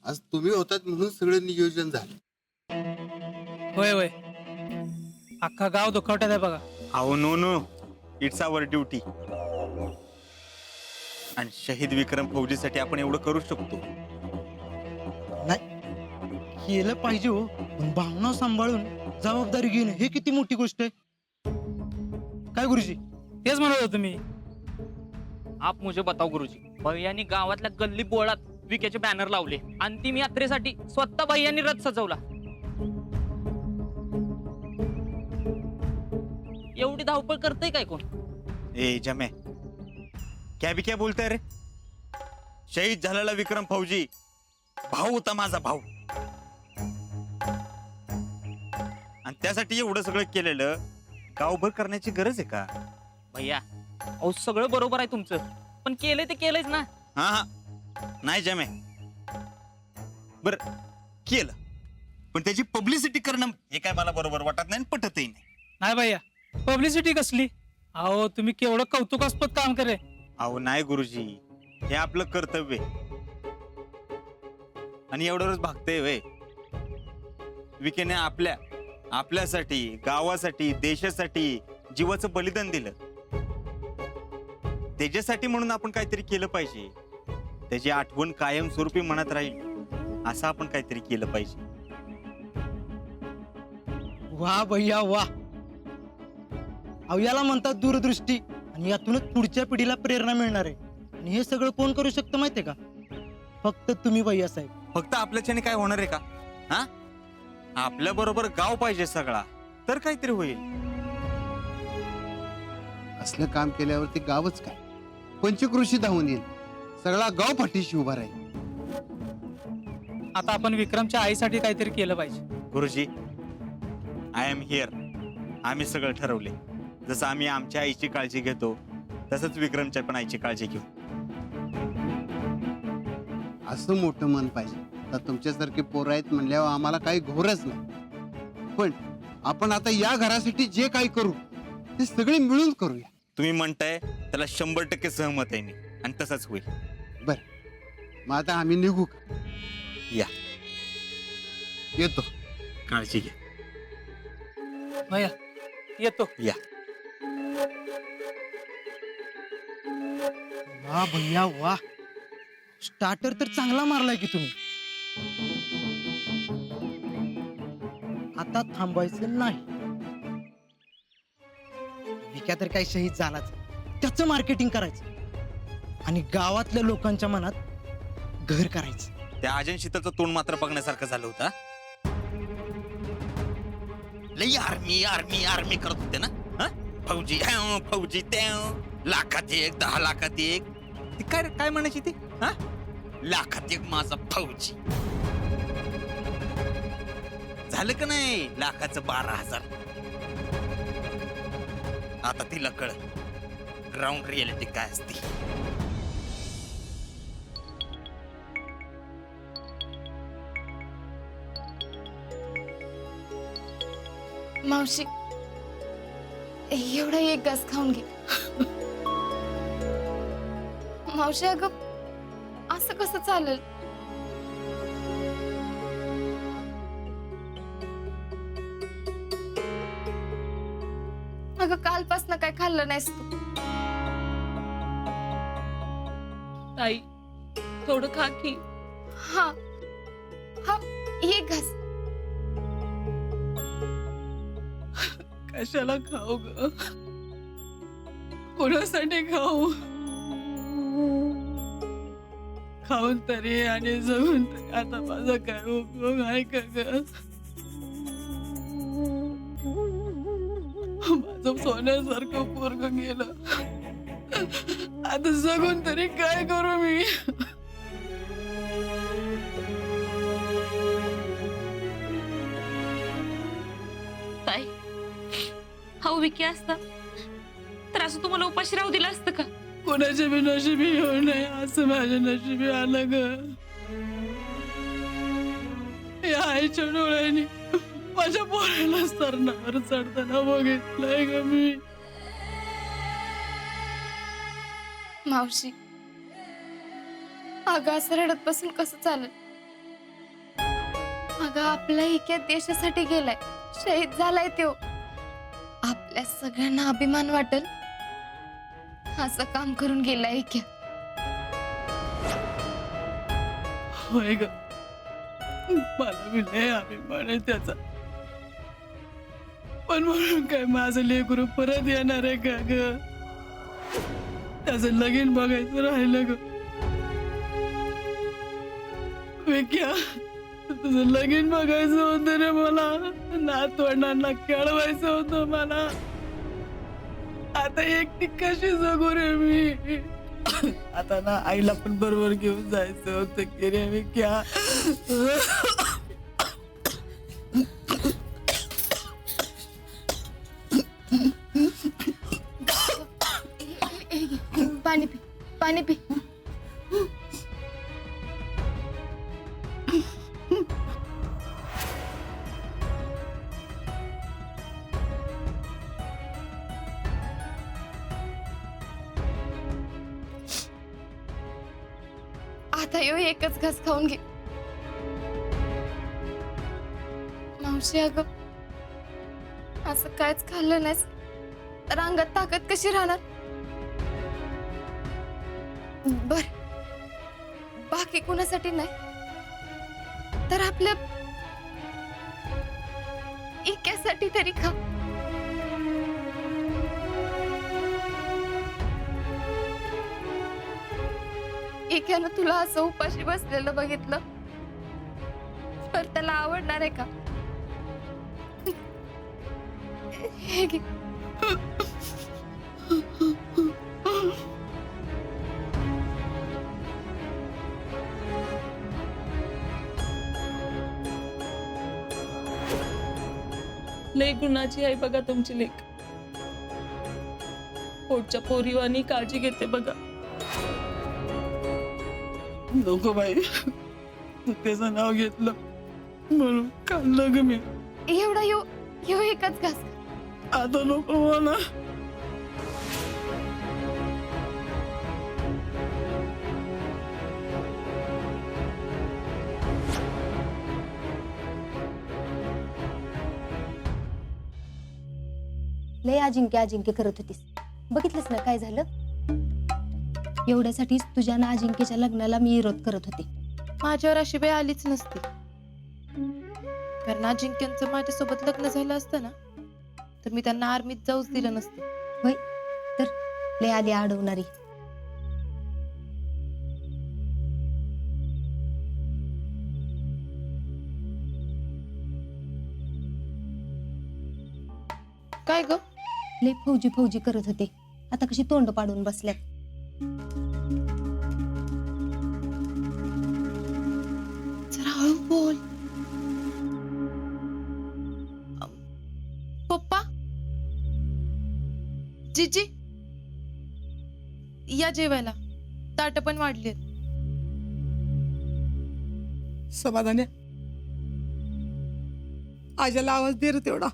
आज तुम्ही होतात म्हणून सगळं नियोजन झालं. होय होय, अख्खा गाव दुखावट्यात आहे बघा. अहो no no, it's our duty. आणि शहीद विक्रम फौजीसाठी आपण एवढं करू शकतो. नाही केलं पाहिजे हो, पण भावना सांभाळून जबाबदारी घेणं हे किती मोठी गोष्ट आहे. काय गुरुजी? तेच म्हणत होतो मी. आप मुझे बताओ गुरुजी, भैयांनी गावातल्या गल्ली बोळात विकेचे बॅनर लावले. अंतिम यात्रेसाठी स्वतः भैयांनी रथ सजवला. एवढी धावपळ करतय काय कोण? ए जमे, क्या बी क्या बोलताय रे? शहीद झालेला विक्रम फौजी भाऊ होता, माझा भाऊ. आणि त्यासाठी एवढं सगळं केलेलं गावभर करण्याची गरज आहे का? भैया अहो सगळं बरोबर आहे तुमचं, पण केलंय ते केलंयच ना. हा हा, नाही जमे, बर केलं, पण त्याची पब्लिसिटी करणं हे काय मला बरोबर वाटत नाही आणि पटतही नाही. नाही भैया, पब्लिसिटी कसली? अहो तुम्ही केवढं कौतुकास्पद काम करे. अहो नाही गुरुजी, हे आपलं कर्तव्य आहे. आणि एवढंच भागतंय वे विकेने आपल्यासाठी, गावासाठी, देशासाठी जीवाचं बलिदान दिलं. त्याच्यासाठी म्हणून आपण काहीतरी केलं पाहिजे. त्याची आठवण कायमस्वरूपी मनात राहील असं आपण काहीतरी केलं पाहिजे. वा भैया वा. अहो याला म्हणतात दूरदृष्टी, आणि यातूनच पुढच्या पिढीला प्रेरणा मिळणार आहे. आणि हे सगळं कोण करू शकतं माहितीये का? फक्त तुम्ही भैया साहेब. फक्त आपल्याच्याने काय होणार आहे का? हा, आपल्या बरोबर गाव पाहिजे सगळा, तर काहीतरी होईल. असलं काम केल्यावरती गावच काय, पंचकृषी धावून येईल, सगळा गाव पाठीशी उभा राहील. आता आपण विक्रमच्या आईसाठी काहीतरी केलं पाहिजे. गुरुजी, आय एम हिअर. आम्ही सगळं ठरवले. जसं आम्ही आमच्या आईची काळजी घेतो, तसंच विक्रमच्या पण आईची काळजी घेऊ. असं मोठं मन पाहिजे. तर तुमच्यासारखे पोरं आहेत म्हणल्यावर आम्हाला काही घोरच नाही. पण आपण आता या घरासाठी जे काही करू ते सगळे मिळून करूया. तुम्ही म्हणताय त्याला 100% सहमत आहे मी, आणि तसंच होईल. बर, मग आता आम्ही निघू का? या, येतो. काळजी घ्या. भैया येतो. या. वा भैया वा. स्टार्टर तर चांगला मारलाय की तुम्ही. आता थांबायचं नाही. विक्या तर काही शहीद झालाच, त्याचं मार्केटिंग करायचं आणि गावातल्या लोकांच्या मनात घर करायचं. त्या अजय शीतलचं तोंड मात्र बघण्यासारखं झालं होतं. लई आर्मी आर्मी आर्मी करत होते ना. हा? फौजी फौजी लाखात एक, 10 लाखात एक. ती काय काय म्हणायची ती? हा, लाखात एक माझा फौजी. झालं का नाही लाखाचं 12,000. आता तिला कळ ग्राउंड रियालिटी काय असते. मावशी एवढा एक घास खाऊन घे. मावशी अगं असं कसं चालेल? अगं कालपासनं काय खाल्लं नाहीस तू. ताई थोडं खा की. हा हा, एक घास. कशाला खाऊ ग? कोणासाठी खाऊ? खाऊन तरी आणि जगून तरी आता माझा काय उपयोग आहे का ग? माझं सोन्यासारखं पोरग गेलं, आता जगून तरी काय करू मी? ताई, हा विकी असता तर असं तुम्हाला उपाशी राहू दिलं असतं का? कोणाच्या बी नशिबी येऊ नये असं माझ्या नशिबी आलं ग. या आईच्या डोळ्याने माझ्या पोराला सरणावर चढताना बघितलंय ग मी. मावशी अगं असं रडत बसून कसं चालेल? अगं आपला एका देशासाठी गेलाय, शहीद झालाय तो. आपल्या सगळ्यांना अभिमान वाटेल असं काम करून गेलाय क्या. होय ग, मला बी लय अभिमान आहे त्याचा. पण म्हणून काय माझं लेकरू परत येणार आहे का ग? त्याचं लगीन बघायचं राहिलं ग. विक्या, तुझं लगीन बघायचं होतं रे मला. नातवंडांना खेळवायचं होतं मला. आता एकटी कशी जगू रे मी? आता ना आईला पण बरोबर घेऊन जायचं होतं की रे विक्या. पाणी पी, पाणी पी. आता यो एकच घास खाऊन घे. मावशी अगं, असं कायच खाल्लं नाहीस तर अंगात ताकद कशी राहणार? बर, बाकी कुणासाठी नाही तर आपल्या इक्यासाठी तरी खा. इक्यानं तुला असं उपाशी बसलेलं बघितलं तर त्याला आवडणार आहे का? हे घे. लय गुणाची आहे बघा तुमची लेक. पोटच्या पोरीवानी काळजी घेते बघा. नको बाई, तू त्याचं नाव घेतलं म्हणून खाल्लं ग मी. एवढा यो यो एकच घास. आता नको मला. लय अजिंक्य अजिंक्य करत होतीस, बघितलंस ना काय झालं? एवढ्यासाठीच तुझ्या ना अजिंक्यच्या लग्नाला मी विरोध करत होते. माझ्यावर अशी वेळ आलीच नसती, कारण अजिंक्यांचं माझ्यासोबत लग्न झालं असतं ना तर मी त्यांना आर्मीत जाऊच दिलं नसतं. होय, तर लय आली अडवणारी. काय ग? लय फौजी फौजी करत होते, आता कशी तोंड पाडून बसल्यात. जरा हळू बोल. पप्पा, जीजी या जेवायला, ताट पण वाढलेत. समाधाने आज्याला आवाज दे रे तेवढा.